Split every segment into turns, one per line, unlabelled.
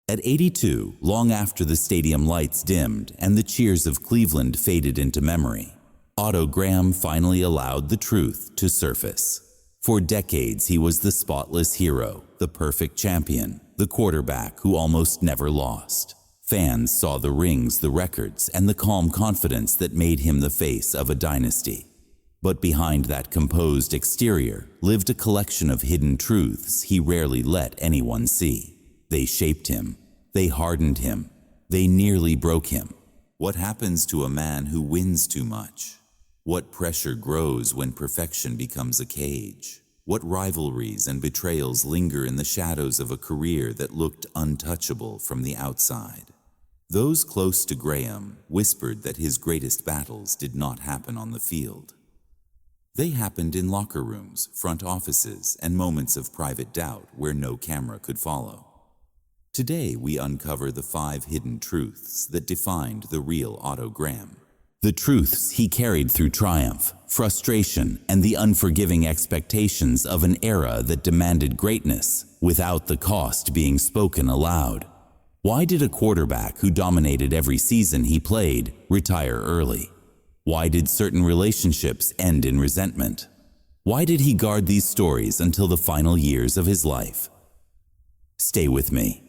At 82, long after the stadium lights dimmed and the cheers of Cleveland faded into memory, Otto Graham finally allowed the truth to surface. For decades, he was the spotless hero, the perfect champion, the quarterback who almost never lost. Fans saw the rings, the records, and the calm confidence that made him the face of a dynasty. But behind that composed exterior lived a collection of hidden truths he rarely let anyone see. They shaped him. They hardened him. They nearly broke him. What happens to a man who wins too much? What pressure grows when perfection becomes a cage? What rivalries and betrayals linger in the shadows of a career that looked untouchable from the outside? Those close to Graham whispered that his greatest battles did not happen on the field. They happened in locker rooms, front offices, and moments of private doubt where no camera could follow. Today, we uncover the 5 hidden truths that defined the real Otto Graham. The truths he carried through triumph, frustration, and the unforgiving expectations of an era that demanded greatness without the cost being spoken aloud. Why did a quarterback who dominated every season he played retire early? Why did certain relationships end in resentment? Why did he guard these stories until the final years of his life? Stay with me.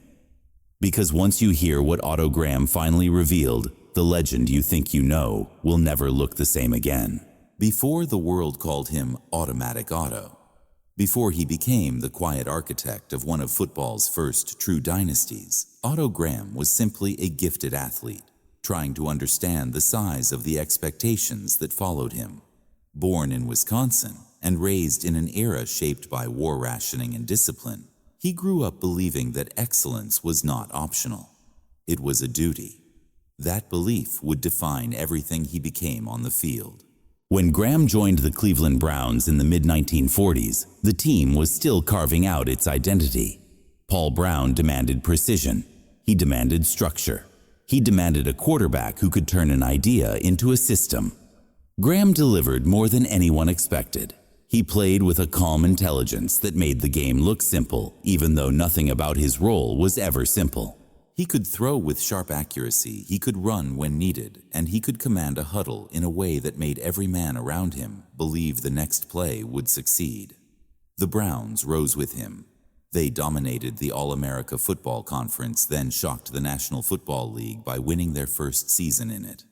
Because once you hear what Otto Graham finally revealed, the legend you think you know will never look the same again. Before the world called him Automatic Otto, before he became the quiet architect of one of football's first true dynasties, Otto Graham was simply a gifted athlete, trying to understand the size of the expectations that followed him. Born in Wisconsin and raised in an era shaped by war rationing and discipline, he grew up believing that excellence was not optional. It was a duty. That belief would define everything he became on the field. When Graham joined the Cleveland Browns in the mid-1940s, the team was still carving out its identity. Paul Brown demanded precision. He demanded structure. He demanded a quarterback who could turn an idea into a system. Graham delivered more than anyone expected. He played with a calm intelligence that made the game look simple, even though nothing about his role was ever simple. He could throw with sharp accuracy, he could run when needed, and he could command a huddle in a way that made every man around him believe the next play would succeed. The Browns rose with him. They dominated the All-America Football Conference, then shocked the National Football League by winning their first season in it.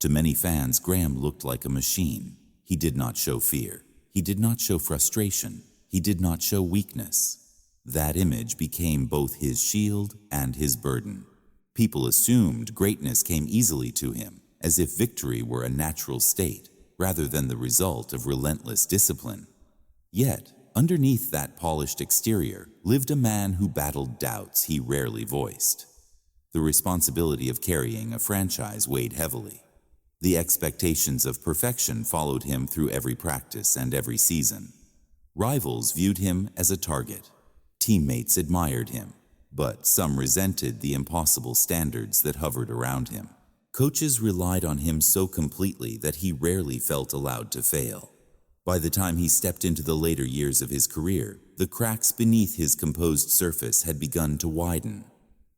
To many fans, Graham looked like a machine. He did not show fear. He did not show frustration. He did not show weakness. That image became both his shield and his burden. People assumed greatness came easily to him, as if victory were a natural state, rather than the result of relentless discipline. Yet, underneath that polished exterior lived a man who battled doubts he rarely voiced. The responsibility of carrying a franchise weighed heavily. The expectations of perfection followed him through every practice and every season. Rivals viewed him as a target. Teammates admired him, but some resented the impossible standards that hovered around him. Coaches relied on him so completely that he rarely felt allowed to fail. By the time he stepped into the later years of his career, the cracks beneath his composed surface had begun to widen.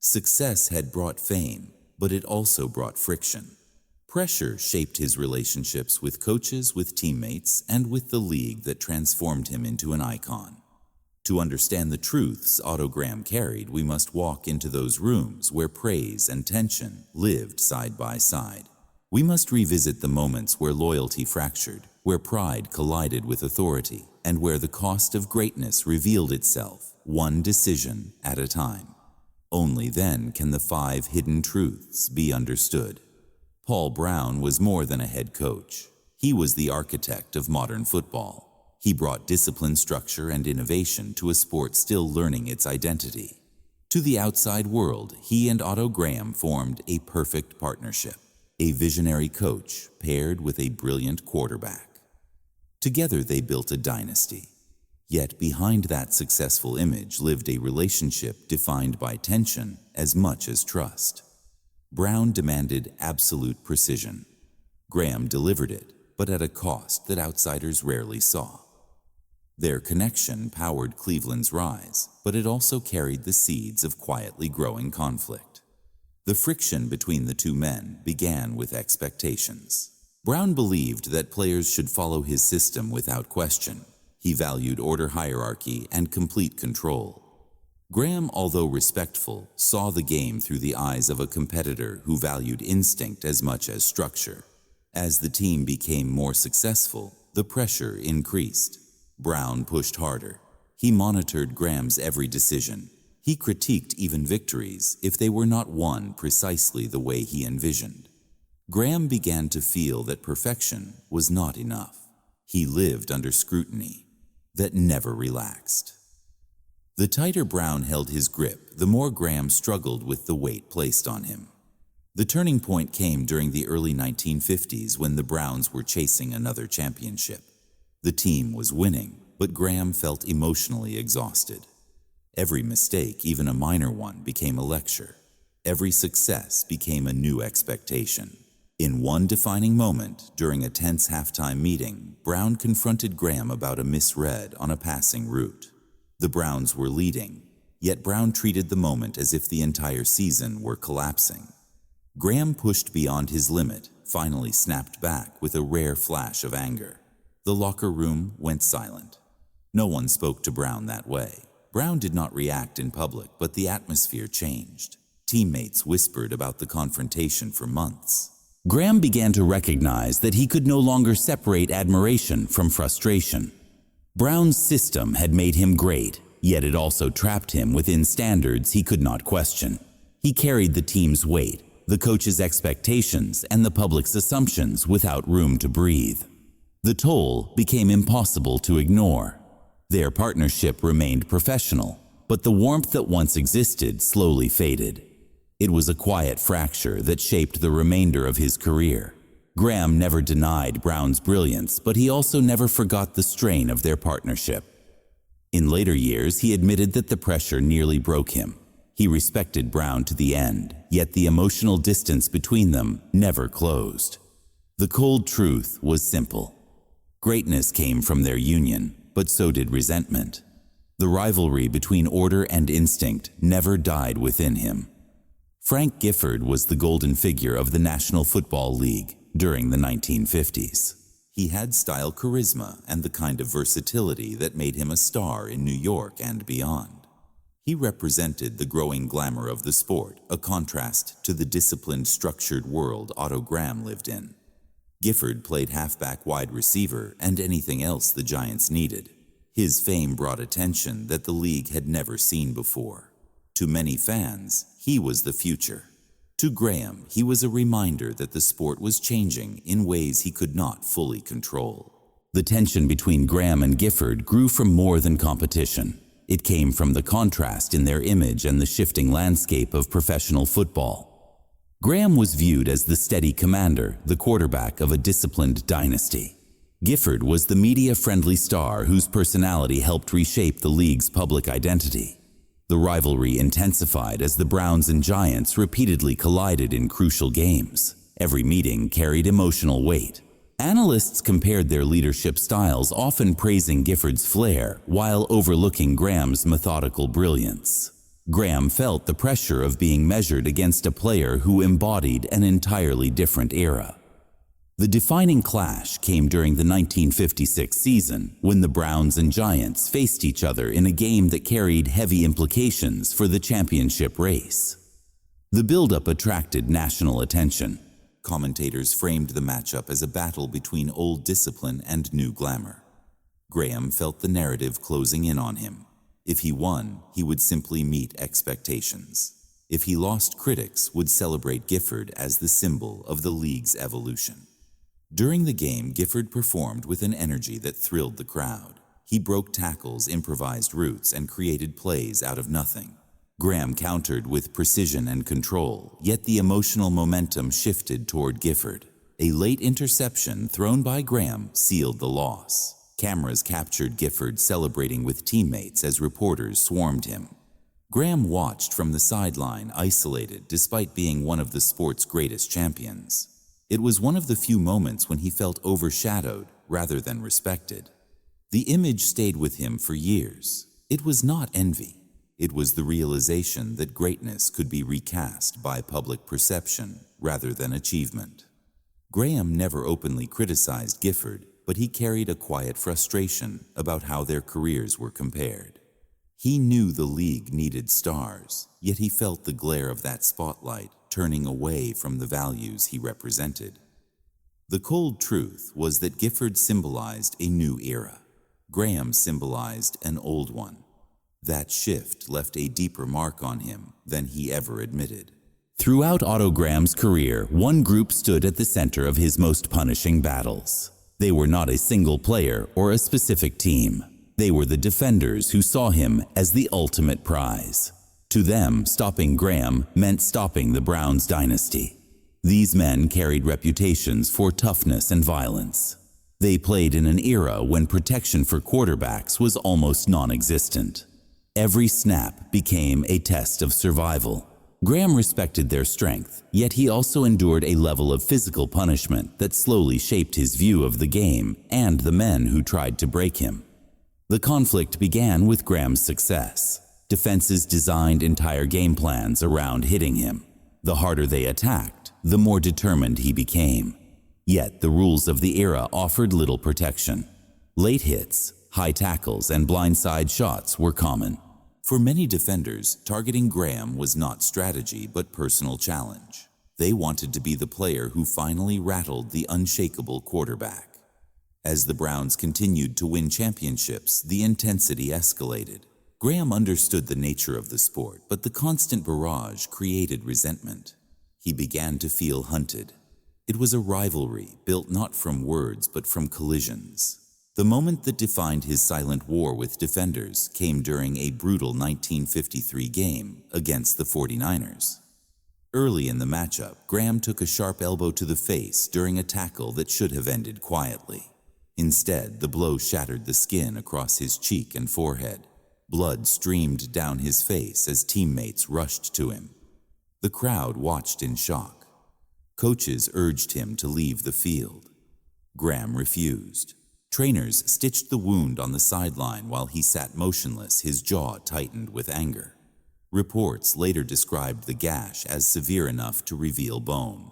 Success had brought fame, but it also brought friction. Pressure shaped his relationships with coaches, with teammates, and with the league that transformed him into an icon. To understand the truths Otto Graham carried, we must walk into those rooms where praise and tension lived side by side. We must revisit the moments where loyalty fractured, where pride collided with authority, and where the cost of greatness revealed itself, one decision at a time. Only then can the 5 hidden truths be understood. Paul Brown was more than a head coach. He was the architect of modern football. He brought discipline, structure, and innovation to a sport still learning its identity. To the outside world, he and Otto Graham formed a perfect partnership, a visionary coach paired with a brilliant quarterback. Together they built a dynasty. Yet behind that successful image lived a relationship defined by tension as much as trust. Brown demanded absolute precision. Graham delivered it, but at a cost that outsiders rarely saw. Their connection powered Cleveland's rise, but it also carried the seeds of quietly growing conflict. The friction between the two men began with expectations. Brown believed that players should follow his system without question. He valued order hierarchy and complete control. Graham, although respectful, saw the game through the eyes of a competitor who valued instinct as much as structure. As the team became more successful, the pressure increased. Brown pushed harder. He monitored Graham's every decision. He critiqued even victories if they were not won precisely the way he envisioned. Graham began to feel that perfection was not enough. He lived under scrutiny that never relaxed. The tighter Brown held his grip, the more Graham struggled with the weight placed on him. The turning point came during the early 1950s when the Browns were chasing another championship. The team was winning, but Graham felt emotionally exhausted. Every mistake, even a minor one, became a lecture. Every success became a new expectation. In one defining moment, during a tense halftime meeting, Brown confronted Graham about a misread on a passing route. The Browns were leading, yet Brown treated the moment as if the entire season were collapsing. Graham pushed beyond his limit, finally snapped back with a rare flash of anger. The locker room went silent. No one spoke to Brown that way. Brown did not react in public, but the atmosphere changed. Teammates whispered about the confrontation for months. Graham began to recognize that he could no longer separate admiration from frustration. Brown's system had made him great, yet it also trapped him within standards he could not question. He carried the team's weight, the coach's expectations, and the public's assumptions without room to breathe. The toll became impossible to ignore. Their partnership remained professional, but the warmth that once existed slowly faded. It was a quiet fracture that shaped the remainder of his career. Graham never denied Brown's brilliance, but he also never forgot the strain of their partnership. In later years, he admitted that the pressure nearly broke him. He respected Brown to the end, yet the emotional distance between them never closed. The cold truth was simple. Greatness came from their union, but so did resentment. The rivalry between order and instinct never died within him. Frank Gifford was the golden figure of the National Football League during the 1950s. He had style, charisma, and the kind of versatility that made him a star in New York and beyond. He represented the growing glamour of the sport, a contrast to the disciplined, structured world Otto Graham lived in. Gifford played halfback, wide receiver, and anything else the Giants needed. His fame brought attention that the league had never seen before. To many fans, he was the future. To Graham, he was a reminder that the sport was changing in ways he could not fully control. The tension between Graham and Gifford grew from more than competition. It came from the contrast in their image and the shifting landscape of professional football. Graham was viewed as the steady commander, the quarterback of a disciplined dynasty. Gifford was the media-friendly star whose personality helped reshape the league's public identity. The rivalry intensified as the Browns and Giants repeatedly collided in crucial games. Every meeting carried emotional weight. Analysts compared their leadership styles, often praising Gifford's flair while overlooking Graham's methodical brilliance. Graham felt the pressure of being measured against a player who embodied an entirely different era. The defining clash came during the 1956 season when the Browns and Giants faced each other in a game that carried heavy implications for the championship race. The build-up attracted national attention. Commentators framed the matchup as a battle between old discipline and new glamour. Graham felt the narrative closing in on him. If he won, he would simply meet expectations. If he lost, critics would celebrate Gifford as the symbol of the league's evolution. During the game, Gifford performed with an energy that thrilled the crowd. He broke tackles, improvised routes, and created plays out of nothing. Graham countered with precision and control, yet the emotional momentum shifted toward Gifford. A late interception thrown by Graham sealed the loss. Cameras captured Gifford celebrating with teammates as reporters swarmed him. Graham watched from the sideline, isolated despite being one of the sport's greatest champions. It was one of the few moments when he felt overshadowed rather than respected. The image stayed with him for years. It was not envy. It was the realization that greatness could be recast by public perception rather than achievement. Graham never openly criticized Gifford, but he carried a quiet frustration about how their careers were compared. He knew the league needed stars, yet he felt the glare of that spotlight turning away from the values he represented. The cold truth was that Gifford symbolized a new era. Graham symbolized an old one. That shift left a deeper mark on him than he ever admitted. Throughout Otto Graham's career, one group stood at the center of his most punishing battles. They were not a single player or a specific team. They were the defenders who saw him as the ultimate prize. To them, stopping Graham meant stopping the Browns dynasty. These men carried reputations for toughness and violence. They played in an era when protection for quarterbacks was almost non-existent. Every snap became a test of survival. Graham respected their strength, yet he also endured a level of physical punishment that slowly shaped his view of the game and the men who tried to break him. The conflict began with Graham's success. Defenses designed entire game plans around hitting him. The harder they attacked, the more determined he became. Yet the rules of the era offered little protection. Late hits, high tackles, and blindside shots were common. For many defenders, targeting Graham was not strategy but personal challenge. They wanted to be the player who finally rattled the unshakable quarterback. As the Browns continued to win championships, the intensity escalated. Graham understood the nature of the sport, but the constant barrage created resentment. He began to feel hunted. It was a rivalry built not from words but from collisions. The moment that defined his silent war with defenders came during a brutal 1953 game against the 49ers. Early in the matchup, Graham took a sharp elbow to the face during a tackle that should have ended quietly. Instead, the blow shattered the skin across his cheek and forehead. Blood streamed down his face as teammates rushed to him. The crowd watched in shock. Coaches urged him to leave the field. Graham refused. Trainers stitched the wound on the sideline while he sat motionless, his jaw tightened with anger. Reports later described the gash as severe enough to reveal bone.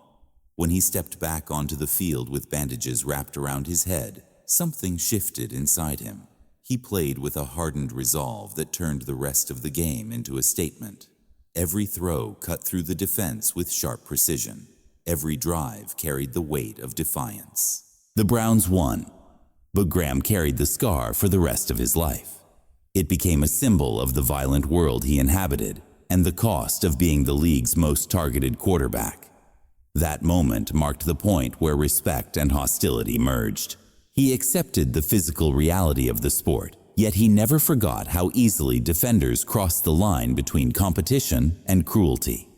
When he stepped back onto the field with bandages wrapped around his head, something shifted inside him. He played with a hardened resolve that turned the rest of the game into a statement. Every throw cut through the defense with sharp precision. Every drive carried the weight of defiance. The Browns won, but Graham carried the scar for the rest of his life. It became a symbol of the violent world he inhabited and the cost of being the league's most targeted quarterback. That moment marked the point where respect and hostility merged. He accepted the physical reality of the sport, yet he never forgot how easily defenders crossed the line between competition and cruelty.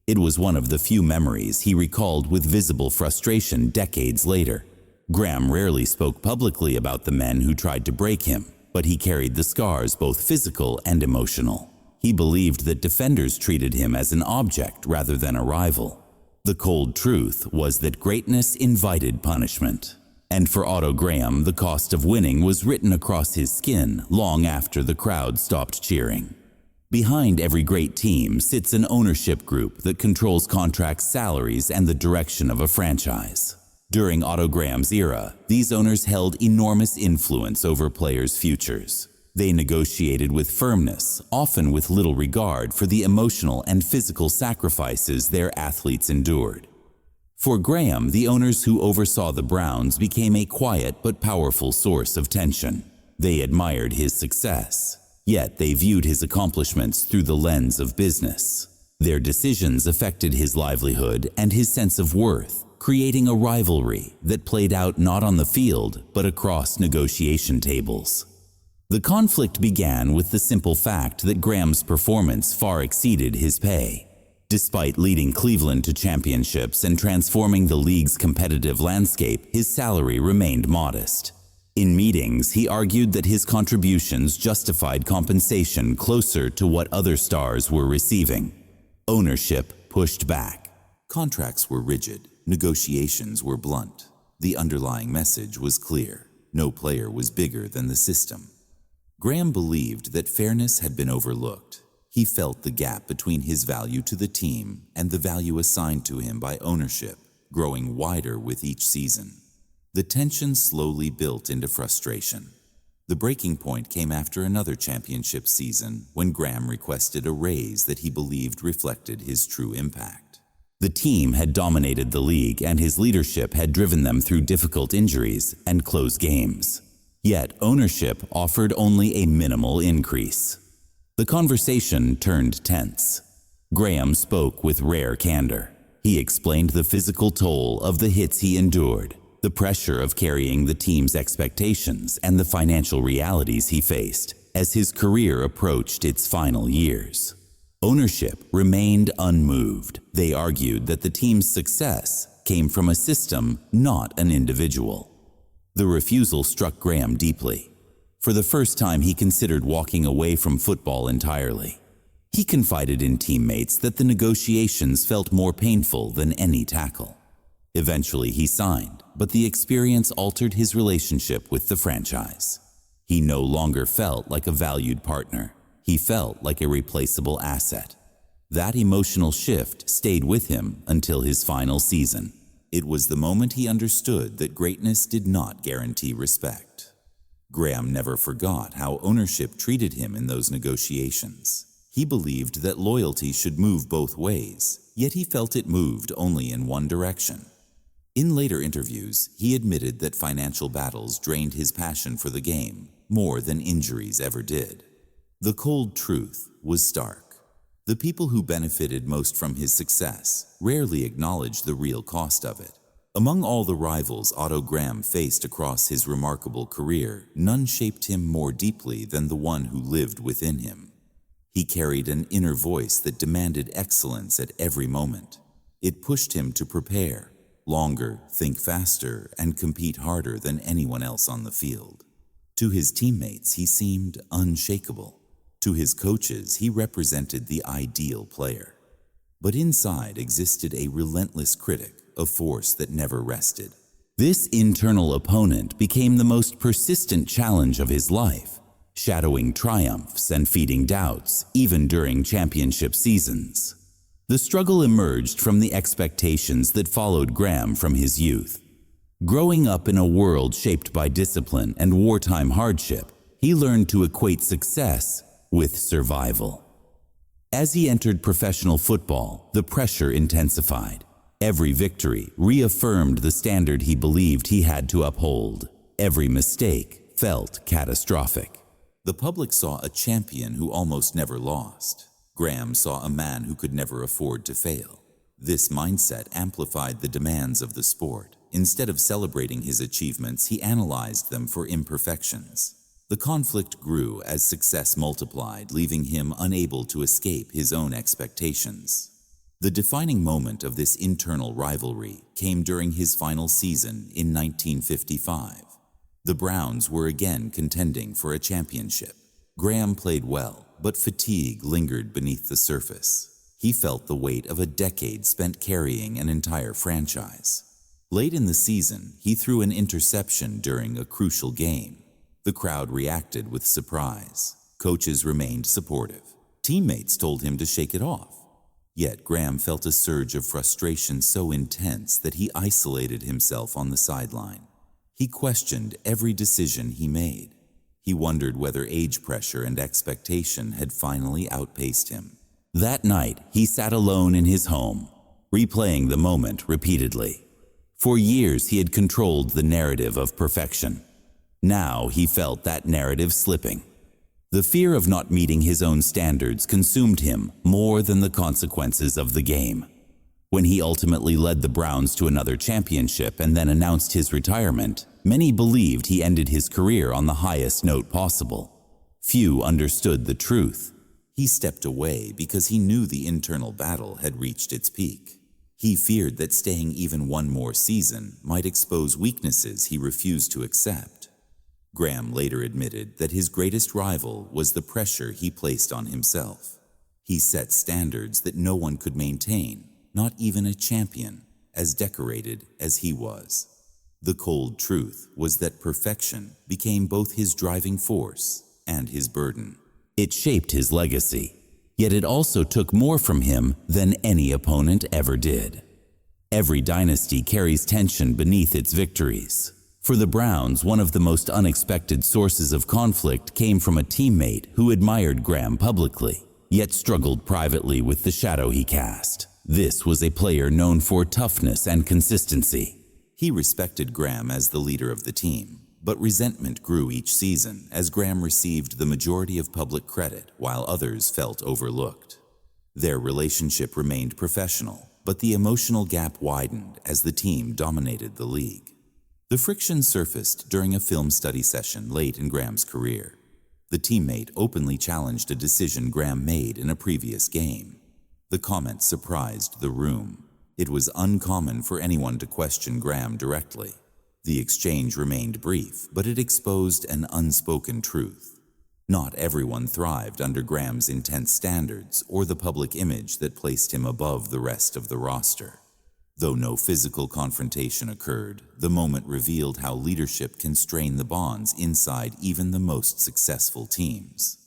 It was one of the few memories he recalled with visible frustration decades later. Graham rarely spoke publicly about the men who tried to break him, but he carried the scars, both physical and emotional. He believed that defenders treated him as an object rather than a rival. The cold truth was that greatness invited punishment. And for Otto Graham, the cost of winning was written across his skin long after the crowd stopped cheering. Behind every great team sits an ownership group that controls contracts, salaries, and the direction of a franchise. During Otto Graham's era, these owners held enormous influence over players' futures. They negotiated with firmness, often with little regard for the emotional and physical sacrifices their athletes endured. For Graham, the owners who oversaw the Browns became a quiet but powerful source of tension. They admired his success, yet they viewed his accomplishments through the lens of business. Their decisions affected his livelihood and his sense of worth, creating a rivalry that played out not on the field but across negotiation tables. The conflict began with the simple fact that Graham's performance far exceeded his pay. Despite leading Cleveland to championships and transforming the league's competitive landscape, his salary remained modest. In meetings, he argued that his contributions justified compensation closer to what other stars were receiving. Ownership pushed back. Contracts were rigid. Negotiations were blunt. The underlying message was clear. No player was bigger than the system. Graham believed that fairness had been overlooked. He felt the gap between his value to the team and the value assigned to him by ownership growing wider with each season. The tension slowly built into frustration. The breaking point came after another championship season when Graham requested a raise that he believed reflected his true impact. The team had dominated the league and his leadership had driven them through difficult injuries and close games. Yet ownership offered only a minimal increase. The conversation turned tense. Graham spoke with rare candor. He explained the physical toll of the hits he endured, the pressure of carrying the team's expectations, and the financial realities he faced as his career approached its final years. Ownership remained unmoved. They argued that the team's success came from a system, not an individual. The refusal struck Graham deeply. For the first time, he considered walking away from football entirely. He confided in teammates that the negotiations felt more painful than any tackle. Eventually, he signed, but the experience altered his relationship with the franchise. He no longer felt like a valued partner. He felt like a replaceable asset. That emotional shift stayed with him until his final season. It was the moment he understood that greatness did not guarantee respect. Graham never forgot how ownership treated him in those negotiations. He believed that loyalty should move both ways, yet he felt it moved only in one direction. In later interviews, he admitted that financial battles drained his passion for the game more than injuries ever did. The cold truth was stark. The people who benefited most from his success rarely acknowledged the real cost of it. Among all the rivals Otto Graham faced across his remarkable career, none shaped him more deeply than the one who lived within him. He carried an inner voice that demanded excellence at every moment. It pushed him to prepare longer, think faster, and compete harder than anyone else on the field. To his teammates, he seemed unshakable. To his coaches, he represented the ideal player. But inside existed a relentless critic, a force that never rested. This internal opponent became the most persistent challenge of his life, shadowing triumphs and feeding doubts, even during championship seasons. The struggle emerged from the expectations that followed Graham from his youth. Growing up in a world shaped by discipline and wartime hardship, he learned to equate success with survival. As he entered professional football, the pressure intensified. Every victory reaffirmed the standard he believed he had to uphold. Every mistake felt catastrophic. The public saw a champion who almost never lost. Graham saw a man who could never afford to fail. This mindset amplified the demands of the sport. Instead of celebrating his achievements, he analyzed them for imperfections. The conflict grew as success multiplied, leaving him unable to escape his own expectations. The defining moment of this internal rivalry came during his final season in 1955. The Browns were again contending for a championship. Graham played well, but fatigue lingered beneath the surface. He felt the weight of a decade spent carrying an entire franchise. Late in the season, he threw an interception during a crucial game. The crowd reacted with surprise. Coaches remained supportive. Teammates told him to shake it off. Yet Graham felt a surge of frustration so intense that he isolated himself on the sideline. He questioned every decision he made. He wondered whether age pressure and expectation had finally outpaced him. That night, he sat alone in his home, replaying the moment repeatedly. For years, he had controlled the narrative of perfection. Now he felt that narrative slipping. The fear of not meeting his own standards consumed him more than the consequences of the game. When he ultimately led the Browns to another championship and then announced his retirement, many believed he ended his career on the highest note possible. Few understood the truth. He stepped away because he knew the internal battle had reached its peak. He feared that staying even one more season might expose weaknesses he refused to accept. Graham later admitted that his greatest rival was the pressure he placed on himself. He set standards that no one could maintain, not even a champion, as decorated as he was. The cold truth was that perfection became both his driving force and his burden. It shaped his legacy, yet it also took more from him than any opponent ever did. Every dynasty carries tension beneath its victories. For the Browns, one of the most unexpected sources of conflict came from a teammate who admired Graham publicly, yet struggled privately with the shadow he cast. This was a player known for toughness and consistency. He respected Graham as the leader of the team, but resentment grew each season as Graham received the majority of public credit while others felt overlooked. Their relationship remained professional, but the emotional gap widened as the team dominated the league. The friction surfaced during a film study session late in Graham's career. The teammate openly challenged a decision Graham made in a previous game. The comment surprised the room. It was uncommon for anyone to question Graham directly. The exchange remained brief, but it exposed an unspoken truth. Not everyone thrived under Graham's intense standards or the public image that placed him above the rest of the roster. Though no physical confrontation occurred, the moment revealed how leadership can strain the bonds inside even the most successful teams.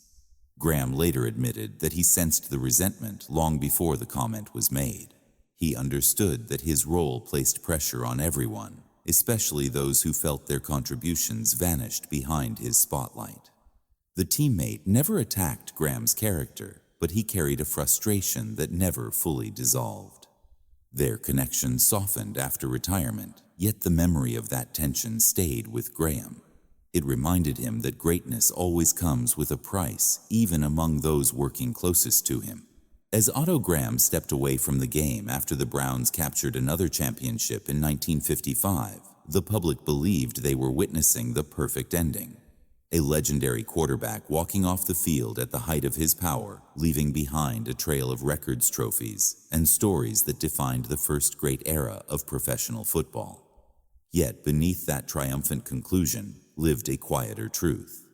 Graham later admitted that he sensed the resentment long before the comment was made. He understood that his role placed pressure on everyone, especially those who felt their contributions vanished behind his spotlight. The teammate never attacked Graham's character, but he carried a frustration that never fully dissolved. Their connection softened after retirement, yet the memory of that tension stayed with Graham. It reminded him that greatness always comes with a price, even among those working closest to him. As Otto Graham stepped away from the game after the Browns captured another championship in 1955, the public believed they were witnessing the perfect ending. A legendary quarterback walking off the field at the height of his power, leaving behind a trail of records trophies and stories that defined the first great era of professional football. Yet beneath that triumphant conclusion lived a quieter truth.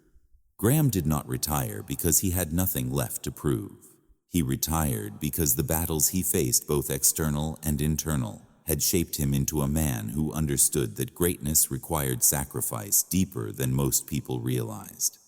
Graham did not retire because he had nothing left to prove. He retired because the battles he faced, both external and internal, had shaped him into a man who understood that greatness required sacrifice deeper than most people realized.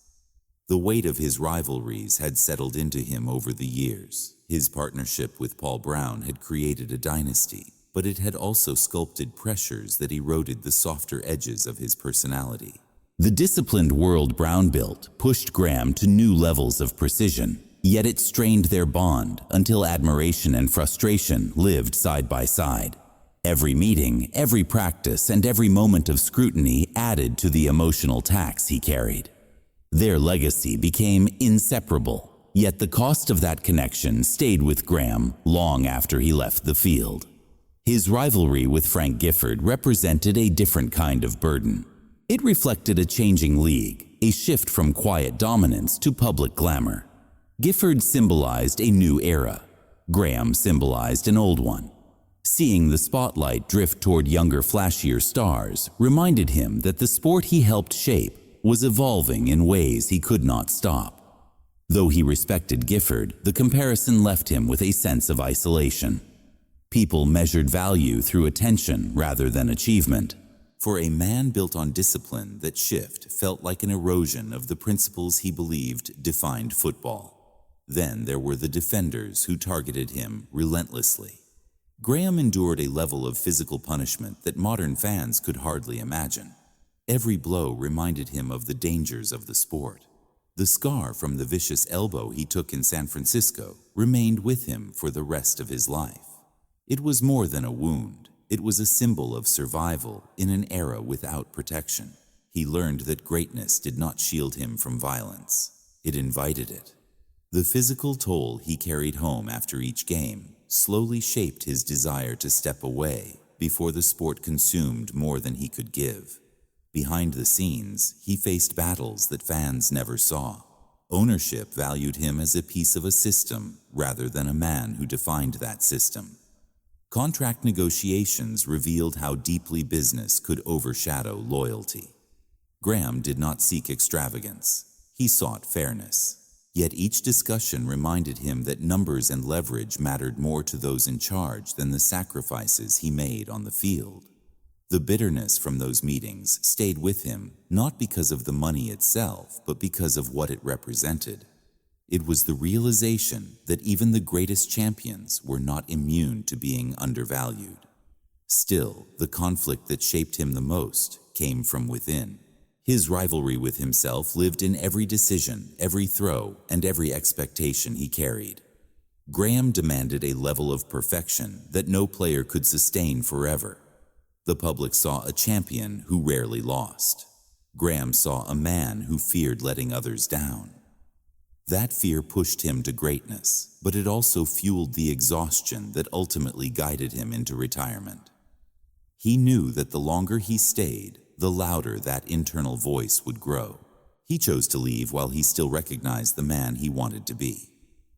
The weight of his rivalries had settled into him over the years. His partnership with Paul Brown had created a dynasty, but it had also sculpted pressures that eroded the softer edges of his personality. The disciplined world Brown built pushed Graham to new levels of precision, yet it strained their bond until admiration and frustration lived side by side. Every meeting, every practice, and every moment of scrutiny added to the emotional tax he carried. Their legacy became inseparable, yet the cost of that connection stayed with Graham long after he left the field. His rivalry with Frank Gifford represented a different kind of burden. It reflected a changing league, a shift from quiet dominance to public glamour. Gifford symbolized a new era. Graham symbolized an old one. Seeing the spotlight drift toward younger, flashier stars reminded him that the sport he helped shape was evolving in ways he could not stop. Though he respected Gifford, the comparison left him with a sense of isolation. People measured value through attention rather than achievement. For a man built on discipline, that shift felt like an erosion of the principles he believed defined football. Then there were the defenders who targeted him relentlessly. Graham endured a level of physical punishment that modern fans could hardly imagine. Every blow reminded him of the dangers of the sport. The scar from the vicious elbow he took in San Francisco remained with him for the rest of his life. It was more than a wound. It was a symbol of survival in an era without protection. He learned that greatness did not shield him from violence. It invited it. The physical toll he carried home after each game slowly shaped his desire to step away before the sport consumed more than he could give. Behind the scenes, he faced battles that fans never saw. Ownership valued him as a piece of a system rather than a man who defined that system. Contract negotiations revealed how deeply business could overshadow loyalty. Graham did not seek extravagance. He sought fairness. Yet each discussion reminded him that numbers and leverage mattered more to those in charge than the sacrifices he made on the field. The bitterness from those meetings stayed with him, not because of the money itself, but because of what it represented. It was the realization that even the greatest champions were not immune to being undervalued. Still, the conflict that shaped him the most came from within. His rivalry with himself lived in every decision, every throw, and every expectation he carried. Graham demanded a level of perfection that no player could sustain forever. The public saw a champion who rarely lost. Graham saw a man who feared letting others down. That fear pushed him to greatness, but it also fueled the exhaustion that ultimately guided him into retirement. He knew that the longer he stayed, the louder that internal voice would grow. He chose to leave while he still recognized the man he wanted to be.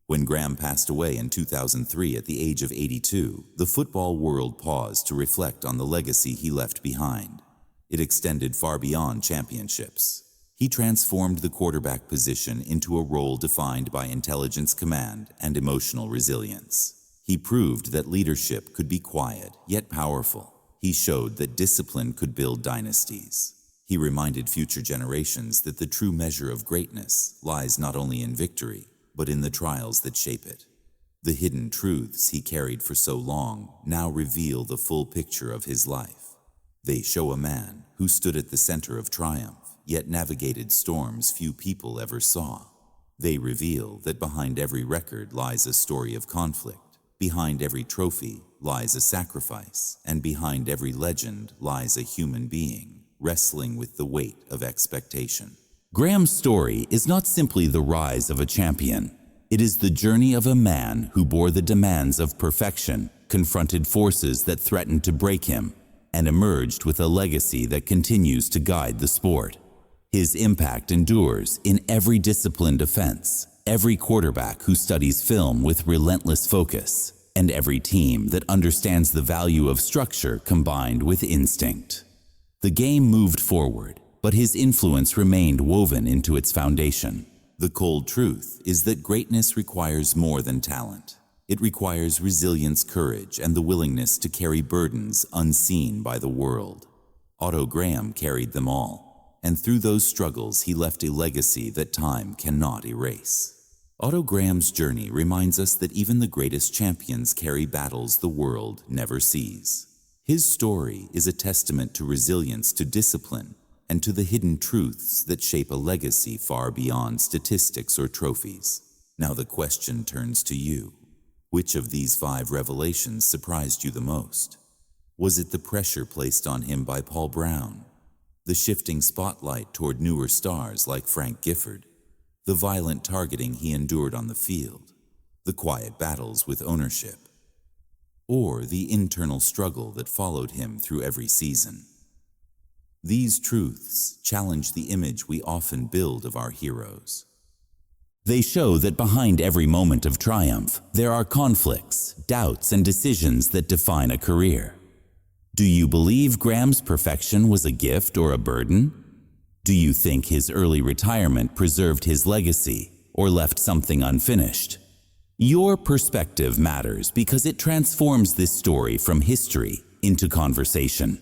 When Graham passed away in 2003 at the age of 82, the football world paused to reflect on the legacy he left behind. It extended far beyond championships. He transformed the quarterback position into a role defined by intelligence command and emotional resilience. He proved that leadership could be quiet, yet powerful. He showed that discipline could build dynasties. He reminded future generations that the true measure of greatness lies not only in victory, but in the trials that shape it. The hidden truths he carried for so long now reveal the full picture of his life. They show a man who stood at the center of triumph, yet navigated storms few people ever saw. They reveal that behind every record lies a story of conflict, behind every trophy lies a sacrifice, and behind every legend lies a human being wrestling with the weight of expectation. Graham's story is not simply the rise of a champion. It is the journey of a man who bore the demands of perfection, confronted forces that threatened to break him, and emerged with a legacy that continues to guide the sport. His impact endures in every disciplined offense, every quarterback who studies film with relentless focus, and every team that understands the value of structure combined with instinct. The game moved forward, but his influence remained woven into its foundation. The cold truth is that greatness requires more than talent. It requires resilience, courage, and the willingness to carry burdens unseen by the world. Otto Graham carried them all, and through those struggles he left a legacy that time cannot erase. Otto Graham's journey reminds us that even the greatest champions carry battles the world never sees. His story is a testament to resilience, to discipline, and to the hidden truths that shape a legacy far beyond statistics or trophies. Now the question turns to you. Which of these 5 revelations surprised you the most? Was it the pressure placed on him by Paul Brown? The shifting spotlight toward newer stars like Frank Gifford? The violent targeting he endured on the field? The quiet battles with ownership? Or the internal struggle that followed him through every season? These truths challenge the image we often build of our heroes. They show that behind every moment of triumph, there are conflicts, doubts, and decisions that define a career. Do you believe Graham's perfection was a gift or a burden? Do you think his early retirement preserved his legacy or left something unfinished? Your perspective matters because it transforms this story from history into conversation.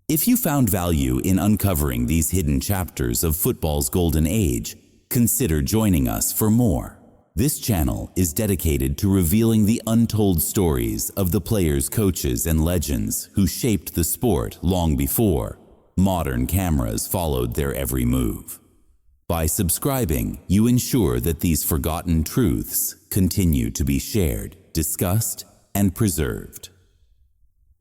If you found value in uncovering these hidden chapters of football's golden age, consider joining us for more. This channel is dedicated to revealing the untold stories of the players, coaches, and legends who shaped the sport long before modern cameras followed their every move. By subscribing, you ensure that these forgotten truths continue to be shared, discussed, and preserved.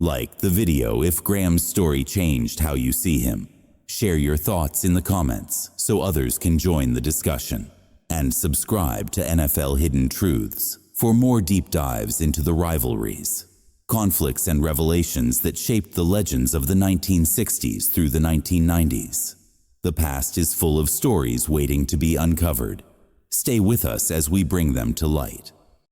Like the video if Graham's story changed how you see him. Share your thoughts in the comments so others can join the discussion. And subscribe to NFL Hidden Truths for more deep dives into the rivalries, conflicts, and revelations that shaped the legends of the 1960s through the 1990s. The past is full of stories waiting to be uncovered. Stay with us as we bring them to light.